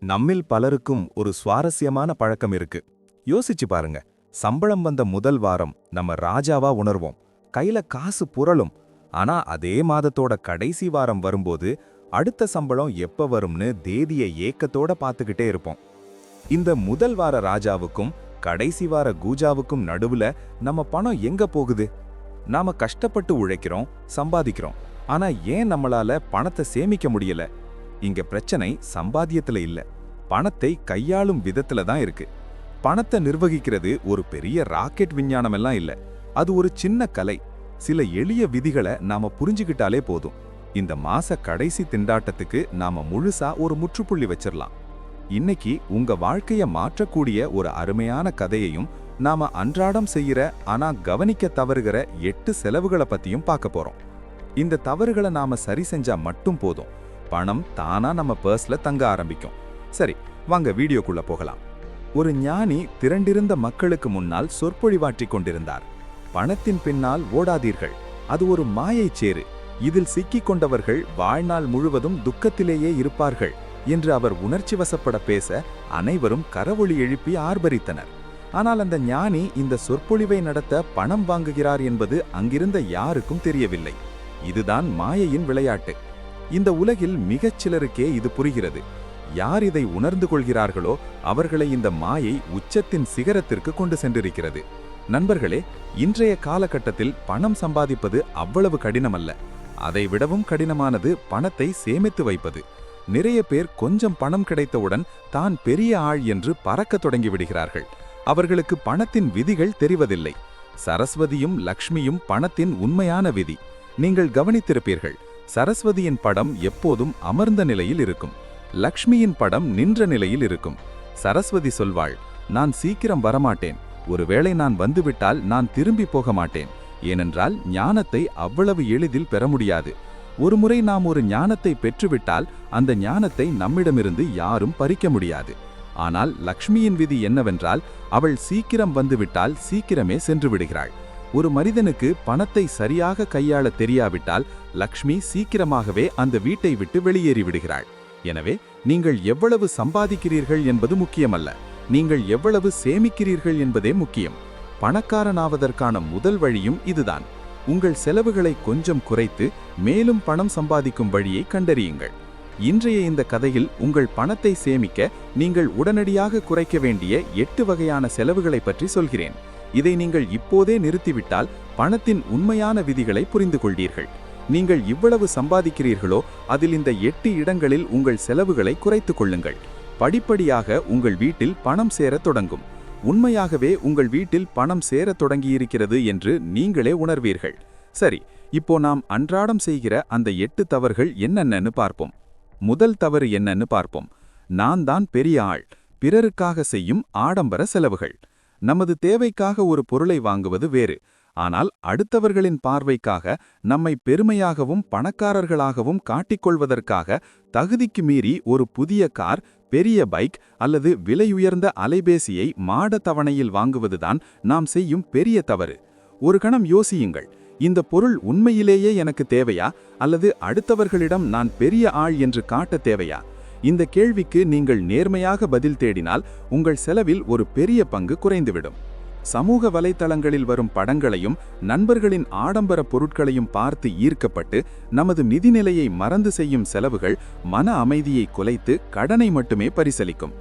நம்மில் பலருக்கும் ஒரு சுவாரஸ்யமான பழக்கம் இருக்கு. யோசிச்சு பாருங்க. சம்பளம் வந்த முதல் வாரம் நம்ம ராஜாவா உணர்வோம். கையில காசு புரளும். ஆனா அதே மாதத்தோட கடைசி வாரம் வரும்போது அடுத்த சம்பளம் எப்ப வரும்னு தேதிய ஏக்கத்தோட பார்த்துக்கிட்டே இருப்போம். இந்த முதல் வார ராஜாவுக்கும் கடைசி வார கூஜாவுக்கும் நடுவுல நம்ம பணம் எங்க போகுது? நாம கஷ்டப்பட்டு உழைக்கிறோம், சம்பாதிக்கிறோம். ஆனா ஏன் நம்மளால பணத்தை சேமிக்க முடியல? இங்க பிரச்சனை சம்பாத்தியத்துல இல்ல, பணத்தை கையாளும் விதத்துல தான் இருக்கு. பணத்தை நிர்வகிக்கிறது ஒரு பெரிய ராக்கெட் விஞ்ஞானம் எல்லாம் இல்ல, அது ஒரு சின்ன கலை. சில எளிய விதிகளை நாம புரிஞ்சுக்கிட்டாலே போதும். இந்த மாச கடைசி திண்டாட்டத்துக்கு நாம முழுசா ஒரு முற்றுப்புள்ளி வச்சிடலாம். இன்னைக்கு உங்க வாழ்க்கைய மாற்றக்கூடிய ஒரு அருமையான கதையையும் நாம அன்றாடம் செய்யற ஆனா கவனிக்க தவறுகிற 8 செலவுகளை பத்தியும் பார்க்க போறோம். இந்த தவறுகளை நாம சரி செஞ்சா மட்டும் போதும், பணம் தானா நம்ம பர்ஸ்ல தங்க ஆரம்பிக்கும். சரி, வாங்க வீடியோக்குள்ள போகலாம். ஒரு ஞானி திரண்டிருந்த மக்களுக்கு முன்னால் சொற்பொழிவாற்றிக் கொண்டிருந்தார். பணத்தின் பின்னால் ஓடாதீர்கள், அது ஒரு மாயைச் சேறு. இதில் சிக்கிக் கொண்டவர்கள் வாழ்நாள் முழுவதும் துக்கத்திலேயே இருப்பார்கள் என்று அவர் உணர்ச்சி வசப்பட பேச அனைவரும் கரவொலி எழுப்பி ஆர்ப்பரித்தனர். ஆனால் அந்த ஞானி இந்த சொற்பொழிவை நடத்த பணம் வாங்குகிறார் என்பது அங்கிருந்த யாருக்கும் தெரியவில்லை. இதுதான் மாயையின் விளையாட்டு. இந்த உலகில் மிகச் சிலருக்கே இது புரிகிறது. யார் இதை உணர்ந்து கொள்கிறார்களோ அவர்களை இந்த மாயை உச்சத்தின் சிகரத்திற்கு கொண்டு சென்றிருக்கிறது. நண்பர்களே, இன்றைய காலகட்டத்தில் பணம் சம்பாதிப்பது அவ்வளவு கடினமல்ல. அதை விடவும் கடினமானது பணத்தை சேமித்து வைப்பது. நிறைய பேர் கொஞ்சம் பணம் கிடைத்தவுடன் தான் பெரிய ஆள் என்று பறக்க தொடங்கி விடுகிறார்கள். அவர்களுக்கு பணத்தின் விதிகள் தெரிவதில்லை. சரஸ்வதியும் லக்ஷ்மியும் பணத்தின் உண்மையான விதி. நீங்கள் கவனித்திருப்பீர்கள், சரஸ்வதியின் படம் எப்போதும் அமர்ந்த நிலையில் இருக்கும், லக்ஷ்மியின் படம் நின்ற நிலையில் இருக்கும். சரஸ்வதி சொல்வாள், நான் சீக்கிரம் வரமாட்டேன், ஒருவேளை நான் வந்துவிட்டால் நான் திரும்பி போக மாட்டேன். ஏனென்றால் ஞானத்தை அவ்வளவு எளிதில் பெற முடியாது. ஒருமுறை நாம் ஒரு ஞானத்தை பெற்றுவிட்டால் அந்த ஞானத்தை நம்மிடமிருந்து யாரும் பறிக்க முடியாது. ஆனால் லக்ஷ்மியின் விதி என்னவென்றால், அவள் சீக்கிரம் வந்துவிட்டால் சீக்கிரமே சென்று விடுகிறாள். ஒரு மனிதனுக்கு பணத்தை சரியாக கையாள தெரியாவிட்டால் லக்ஷ்மி சீக்கிரமாகவே அந்த வீட்டை விட்டு வெளியேறி விடுகிறாள். எனவே நீங்கள் எவ்வளவு சம்பாதிக்கிறீர்கள் என்பது முக்கியமல்ல, நீங்கள் எவ்வளவு சேமிக்கிறீர்கள் என்பதே முக்கியம். பணக்காரனாவதற்கான முதல் வழியும் இதுதான். உங்கள் செலவுகளை கொஞ்சம் குறைத்து மேலும் பணம் சம்பாதிக்கும் வழியை கண்டறியுங்கள். இன்றைய இந்த கதையில் உங்கள் பணத்தை சேமிக்க நீங்கள் உடனடியாக குறைக்க வேண்டிய 8 வகையான செலவுகளை பற்றி சொல்கிறேன். இதை நீங்கள் இப்போதே நிறுத்திவிட்டால் பணத்தின் உண்மையான விதிகளை புரிந்து கொள்வீர்கள். நீங்கள் இவ்வளவு சம்பாதிக்கிறீர்களோ அதில் இந்த 8 இடங்களில் உங்கள் செலவுகளை குறைத்துக் கொள்ளுங்கள். படிப்படியாக உங்கள் வீட்டில் பணம் சேரத் தொடங்கும். உண்மையாகவே உங்கள் வீட்டில் பணம் சேரத் தொடங்கியிருக்கிறது என்று நீங்களே உணர்வீர்கள். சரி, இப்போ நாம் அன்றாடம் செய்கிற அந்த 8 தவறுகள் என்னென்னு பார்ப்போம். முதல் தவறு என்னன்னு பார்ப்போம். நான் தான் பெரிய ஆள், பிறருக்காக செய்யும் ஆடம்பர செலவுகள். நமது தேவைக்காக ஒரு பொருளை வாங்குவது வேறு, ஆனால் அடுத்தவர்களின் பார்வைக்காக நம்மை பெருமையாகவும் பணக்காரர்களாகவும் காட்டிக்கொள்வதற்காக தகுதிக்கு மீறி ஒரு புதிய கார், பெரிய பைக் அல்லது விலையுயர்ந்த அலைபேசியை மாட தவணையில் வாங்குவதுதான் நாம் செய்யும் பெரிய தவறு. ஒரு கணம் யோசியுங்கள், இந்த பொருள் உண்மையிலேயே எனக்கு தேவையா அல்லது அடுத்தவர்களிடம் நான் பெரிய ஆள் என்று காட்ட தேவையா? இந்த கேள்விக்கு நீங்கள் நேர்மையாக பதில் தேடினால் உங்கள் செலவில் ஒரு பெரிய பங்கு குறைந்துவிடும். சமூக வலைத்தளங்களில் வரும் படங்களையும் நண்பர்களின் ஆடம்பர பொருட்களையும் பார்த்து ஈர்க்கப்பட்டு நமது நிதிநிலையை மறந்து செய்யும் செலவுகள் மன அமைதியை குலைத்து கடனை மட்டுமே பரிசளிக்கும்.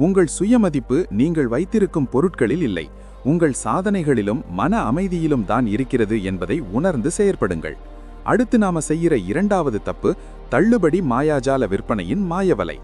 உங்கள் சுயமதிப்பு நீங்கள் வைத்திருக்கும் பொருட்களில் இல்லை, உங்கள் சாதனைகளிலும் மன அமைதியிலும் தான் இருக்கிறது என்பதை உணர்ந்து செயற்படுங்கள். அடுத்து நாம செய்கிற இரண்டாவது தப்பு, தள்ளுபடி மாயாஜால விற்பனையின் மாயவலை.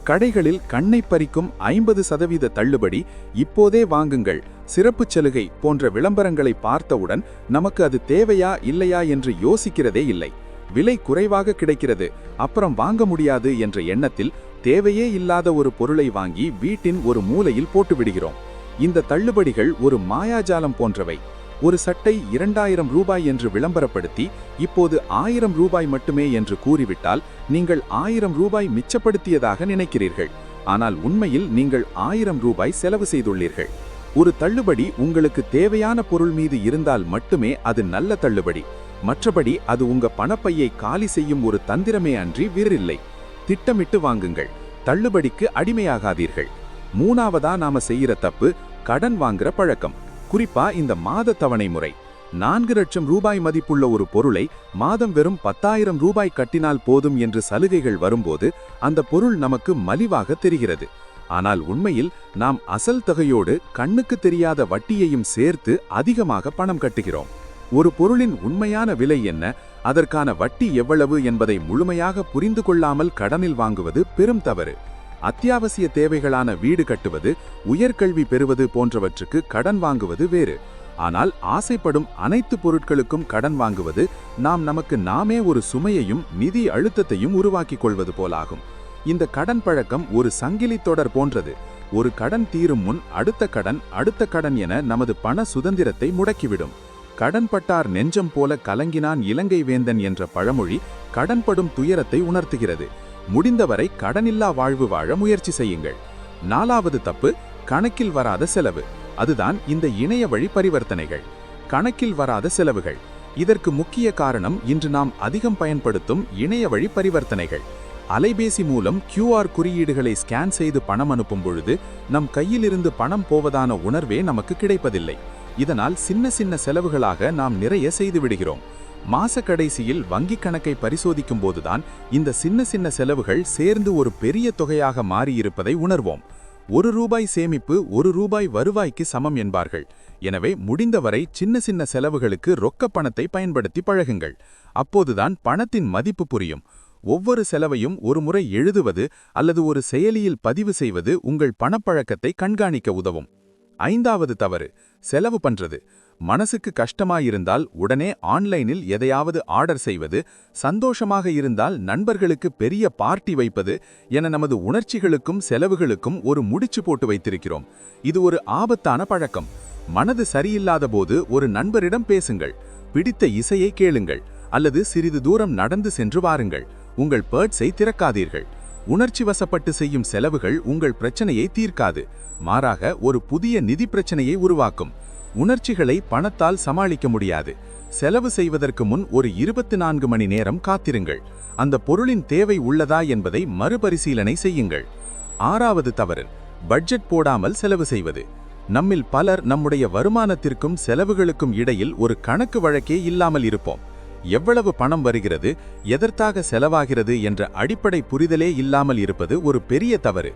கடைகளில் கண்ணை பறிக்கும் 50% தள்ளுபடி, இப்போதே வாங்குங்கள், சிறப்புச் சலுகை போன்ற விளம்பரங்களை பார்த்தவுடன் நமக்கு அது தேவையா இல்லையா என்று யோசிக்கிறதே இல்லை. விலை குறைவாக கிடைக்கிறது, அப்புறம் வாங்க முடியாது என்ற எண்ணத்தில் தேவையே இல்லாத ஒரு பொருளை வாங்கி வீட்டின் ஒரு மூலையில் போட்டுவிடுகிறோம். இந்த தள்ளுபடிகள் ஒரு மாயாஜாலம் போன்றவை. ஒரு சட்டை 2000 ரூபாய் என்று விளம்பரப்படுத்தி இப்போது 1000 ரூபாய் மட்டுமே என்று கூறிவிட்டால் நீங்கள் 1000 ரூபாய் மிச்சப்படுத்தியதாக நினைக்கிறீர்கள். ஆனால் உண்மையில் நீங்கள் 1000 ரூபாய் செலவு செய்துள்ளீர்கள். ஒரு தள்ளுபடி உங்களுக்கு தேவையான பொருள் மீது இருந்தால் மட்டுமே அது நல்ல தள்ளுபடி. மற்றபடி அது உங்க பணப்பையை காலி செய்யும் ஒரு தந்திரமே அன்றி வேறில்லை. திட்டமிட்டு வாங்குங்கள். தள்ளுபடிக்கு அடிமையாகாதீர்கள். மூணாவதா நாம செய்யற தப்பு கடன் வாங்குற பழக்கம். குறிப்பா இந்த மாத தவணை முறை. 4 லட்சம் ரூபாய் மதிப்புள்ள ஒரு பொருளை மாதம் வெறும் 10,000 ரூபாய் கட்டினால் போதும் என்று சலுகைகள் வரும்போது அந்த பொருள் நமக்கு மலிவாக தெரிகிறது. ஆனால் உண்மையில் நாம் அசல் தொகையோடு கண்ணுக்கு தெரியாத வட்டியையும் சேர்த்து அதிகமாக பணம் கட்டுகிறோம். ஒரு பொருளின் உண்மையான விலை என்ன, அதற்கான வட்டி எவ்வளவு என்பதை முழுமையாக புரிந்து கொள்ளாமல் கடனில் வாங்குவது பெரும் தவறு. அத்தியாவசிய தேவைகளான வீடு கட்டுவது, உயர்கல்வி பெறுவது போன்றவற்றுக்கு கடன் வாங்குவது வேறு. ஆனால் ஆசைப்படும் அனைத்து பொருட்களுக்கும் கடன் வாங்குவது நமக்கு நாமே ஒரு சுமையையும் நிதி அழுத்தத்தையும் உருவாக்கிக் கொள்வது போலாகும். இந்த கடன் பழக்கம் ஒரு சங்கிலி தொடர் போன்றது. ஒரு கடன் தீரும் முன் அடுத்த கடன் என நமது பண சுதந்திரத்தை முடக்கிவிடும். கடன்பட்டார் நெஞ்சம் போல கலங்கினான் இலங்கை வேந்தன் என்ற பழமொழி கடன்படும் துயரத்தை உணர்த்துகிறது. முடிந்தவரை கடனில்லா வாழ்வு வாழ முயற்சி செய்யுங்கள். 4வது தப்பு கணக்கில் வராத செலவு. அதுதான் இந்த இணைய வழி பரிவர்த்தனைகள். கணக்கில் வராத செலவுகள். இதற்கு முக்கிய காரணம் இன்று நாம் அதிகம் பயன்படுத்தும் இணைய வழி பரிவர்த்தனைகள். அலைபேசி மூலம் QR குறியீடுகளை ஸ்கேன் செய்து பணம் அனுப்பும் பொழுது நம் கையிலிருந்து பணம் போவதான உணர்வே நமக்கு கிடைப்பதில்லை. இதனால் சின்ன சின்ன செலவுகளாக நாம் நிறைய செய்து விடுகிறோம். மாச கடைசியில் வங்கி கணக்கை பரிசோதிக்கும் போதுதான் இந்த சின்ன சின்ன செலவுகள் சேர்ந்து ஒரு பெரிய தொகையாக மாறியிருப்பதை உணர்வோம். 1 ரூபாய் சேமிப்பு 1 ரூபாய் வருவாய்க்கு சமம் என்பார்கள். எனவே முடிந்தவரை சின்ன சின்ன செலவுகளுக்கு ரொக்க பணத்தை பயன்படுத்தி பழகுங்கள். அப்போதுதான் பணத்தின் மதிப்பு புரியும். ஒவ்வொரு செலவையும் ஒரு முறை எழுதுவது அல்லது ஒரு செயலியில் பதிவு செய்வது உங்கள் பணப்பழக்கத்தை கண்காணிக்க உதவும். 5வது தவறு செலவு பண்றது. மனசுக்கு கஷ்டமாயிருந்தால் உடனே ஆன்லைனில் எதையாவது ஆர்டர் செய்வது, சந்தோஷமாக இருந்தால் நண்பர்களுக்கு பெரிய பார்ட்டி வைப்பது என நமது உணர்ச்சிகளுக்கும் செலவுகளுக்கும் ஒரு முடிச்சு போட்டு வைத்திருக்கிறோம். இது ஒரு ஆபத்தான பழக்கம். மனது சரியில்லாத போது ஒரு நண்பரிடம் பேசுங்கள், பிடித்த இசையை கேளுங்கள், அல்லது சிறிது தூரம் நடந்து சென்று வாருங்கள். உங்கள் பர்ஸை திறக்காதீர்கள். உணர்ச்சி வசப்பட்டு செய்யும் செலவுகள் உங்கள் பிரச்சனையை தீர்க்காது, மாறாக ஒரு புதிய நிதி பிரச்சனையை உருவாக்கும். உணர்ச்சிகளை பணத்தால் சமாளிக்க முடியாது. செலவு செய்வதற்கு முன் ஒரு 24 மணி நேரம் காத்திருங்கள். அந்த பொருளின் தேவை உள்ளதா என்பதை மறுபரிசீலனை செய்யுங்கள். 6வது தவறு பட்ஜெட் போடாமல் செலவு செய்வது. நம்மில் பலர் நம்முடைய வருமானத்திற்கும் செலவுகளுக்கும் இடையில் ஒரு கணக்கு வழக்கே இல்லாமல் இருப்போம். எவ்வளவு பணம் வருகிறது, எதற்காக செலவாகிறது என்ற அடிப்படை புரிதலே இல்லாமல் இருப்பது ஒரு பெரிய தவறு.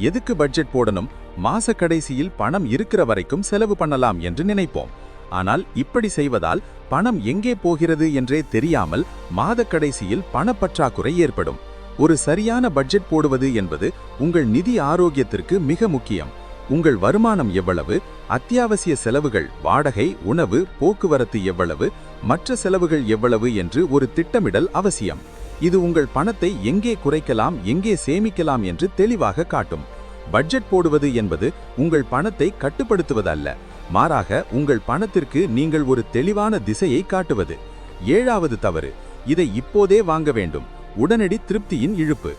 எதுக்கு பட்ஜெட் போடணும், மாச கடைசியில் பணம் இருக்கிற வரைக்கும் செலவு பண்ணலாம் என்று நினைப்போம். ஆனால் இப்படி செய்வதால் பணம் எங்கே போகிறது என்றே தெரியாமல் மாத கடைசியில் பணப்பற்றாக்குறை ஏற்படும். ஒரு சரியான பட்ஜெட் போடுவது என்பது உங்கள் நிதி ஆரோக்கியத்திற்கு மிக முக்கியம். உங்கள் வருமானம் எவ்வளவு, அத்தியாவசிய செலவுகள் வாடகை, உணவு, போக்குவரத்து எவ்வளவு, மற்ற செலவுகள் எவ்வளவு என்று ஒரு திட்டமிடல் அவசியம். இது உங்கள் பணத்தை எங்கே குறைக்கலாம், எங்கே சேமிக்கலாம் என்று தெளிவாக காட்டும். பட்ஜெட் போடுவது என்பது உங்கள் பணத்தை கட்டுப்படுத்துவதல்ல, மாறாக உங்கள் பணத்திற்கு நீங்கள் ஒரு தெளிவான திசையை காட்டுவது. 7வது தவறு இதை இப்போதே வாங்க வேண்டும். உடனடி திருப்தியின் இழுப்பு.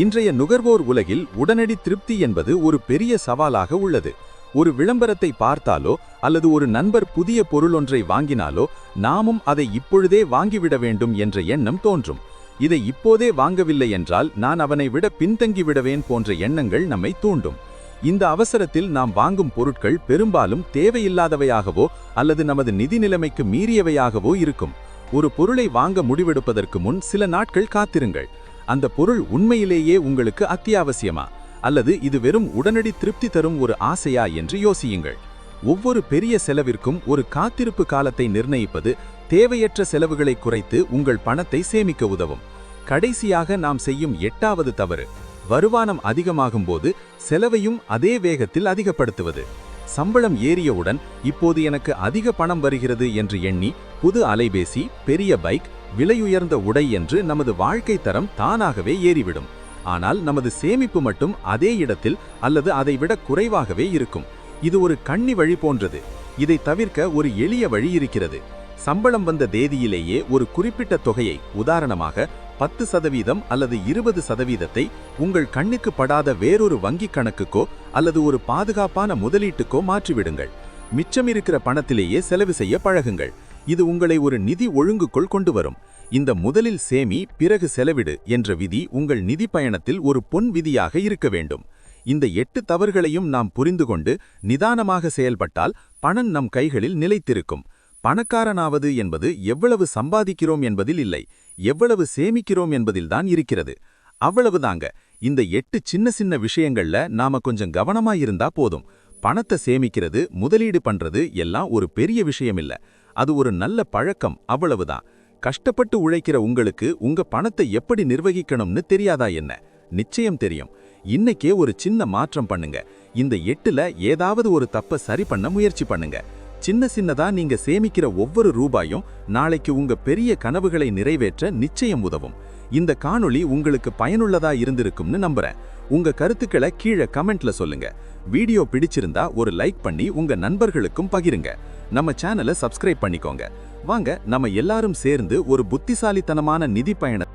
இன்றைய நுகர்வோர் உலகில் உடனடி திருப்தி என்பது ஒரு பெரிய சவாலாக உள்ளது. ஒரு விளம்பரத்தை பார்த்தாலோ அல்லது ஒரு நண்பர் புதிய பொருள் ஒன்றை வாங்கினாலோ நாமும் அதை இப்பொழுதே வாங்கிவிட வேண்டும் என்ற எண்ணம் தோன்றும். இதை இப்போதே வாங்கவில்லை என்றால் நான் அவனை விட பின்தங்கி விடுவேன் போன்ற எண்ணங்கள் நம்மை தூண்டும். இந்த அவசரத்தில் நாம் வாங்கும் பொருட்கள் பெரும்பாலும் தேவையில்லாதவையாகவோ அல்லது நமது நிதி நிலைமைக்கு மீறியவையாகவோ இருக்கும். ஒரு பொருளை வாங்க முடிவெடுப்பதற்கு முன் சில நாட்கள் காத்திருங்கள். அந்த பொருள் உண்மையிலேயே உங்களுக்கு அத்தியாவசியமா அல்லது இது வெறும் உடனடி திருப்தி தரும் ஒரு ஆசையா என்று யோசியுங்கள். ஒவ்வொரு பெரிய செலவிற்கும் ஒரு காத்திருப்பு காலத்தை நிர்ணயிப்பது தேவையற்ற செலவுகளை குறைத்து உங்கள் பணத்தை சேமிக்க உதவும். கடைசியாக நாம் செய்யும் 8வது தவறு வருமானம் அதிகமாகும் போது செலவையும் அதே வேகத்தில் அதிகப்படுத்துவது. சம்பளம் ஏறியவுடன் இப்போது எனக்கு அதிக பணம் வருகிறது என்று எண்ணி புது அலைபேசி, பெரிய பைக், விலையுயர்ந்த உடை என்று நமது வாழ்க்கை தரம் தானாகவே ஏறிவிடும். ஆனால் நமது சேமிப்பு மட்டும் அதே இடத்தில் அல்லது அதைவிட குறைவாகவே இருக்கும். இது ஒரு கண்ணி வழி போன்றது. இதை தவிர்க்க ஒரு எளிய வழி இருக்கிறது. சம்பளம் வந்த தேதியிலேயே ஒரு குறிப்பிட்ட தொகையை, உதாரணமாக 10% அல்லது 20% உங்கள் கண்ணுக்கு படாத வேறொரு வங்கிக் கணக்குக்கோ அல்லது ஒரு பாதுகாப்பான முதலீட்டுக்கோ மாற்றிவிடுங்கள். மிச்சமிருக்கிற பணத்திலேயே செலவு செய்ய பழகுங்கள். இது உங்களை ஒரு நிதி ஒழுங்குக்குள் கொண்டு வரும். இந்த முதலில் சேமி பிறகு செலவிடு என்ற விதி உங்கள் நிதி பயணத்தில் ஒரு பொன் விதியாக இருக்க வேண்டும். இந்த 8 தவறுகளையும் நாம் புரிந்து கொண்டு நிதானமாக செயல்பட்டால் பணம் நம் கைகளில் நிலைத்திருக்கும். பணக்காரனாவது என்பது எவ்வளவு சம்பாதிக்கிறோம் என்பதில் இல்லை, எவ்வளவு சேமிக்கிறோம் என்பதில்தான் இருக்கிறது. அவ்வளவுதாங்க. இந்த 8 சின்ன சின்ன விஷயங்கள்ல நாம கொஞ்சம் கவனமா இருந்தா போதும். பணத்தை சேமிக்கிறது, முதலீடு பண்றது எல்லாம் ஒரு பெரிய விஷயம் இல்ல. அது ஒரு நல்ல பழக்கம், அவ்வளவுதான். கஷ்டப்பட்டு உழைக்கிற உங்களுக்கு உங்க பணத்தை எப்படி நிர்வகிக்கணும்னு தெரியாதா என்ன? நிச்சயம் தெரியும். இன்னைக்கே ஒரு சின்ன மாற்றம் பண்ணுங்க. இந்த 8ல ஏதாவது ஒரு தப்ப சரி பண்ண முயற்சி பண்ணுங்க. சின்ன சின்னதா நீங்க சேமிக்கிற ஒவ்வொரு ரூபாயும் நாளைக்கு உங்க பெரிய கனவுகளை நிறைவேற்ற நிச்சயம் உதவும். இந்த காணொளி உங்களுக்கு பயனுள்ளதா இருந்திருக்கும்னு நம்புறேன். உங்க கருத்துக்களை கீழே கமெண்ட்ல சொல்லுங்க. வீடியோ பிடிச்சிருந்தா ஒரு லைக் பண்ணி உங்க நண்பர்களுக்கும் பகிருங்க. நம்ம சேனலை சப்ஸ்கிரைப் பண்ணிக்கோங்க. வாங்க நம்ம எல்லாரும் சேர்ந்து ஒரு புத்திசாலித்தனமான நிதி பயணம்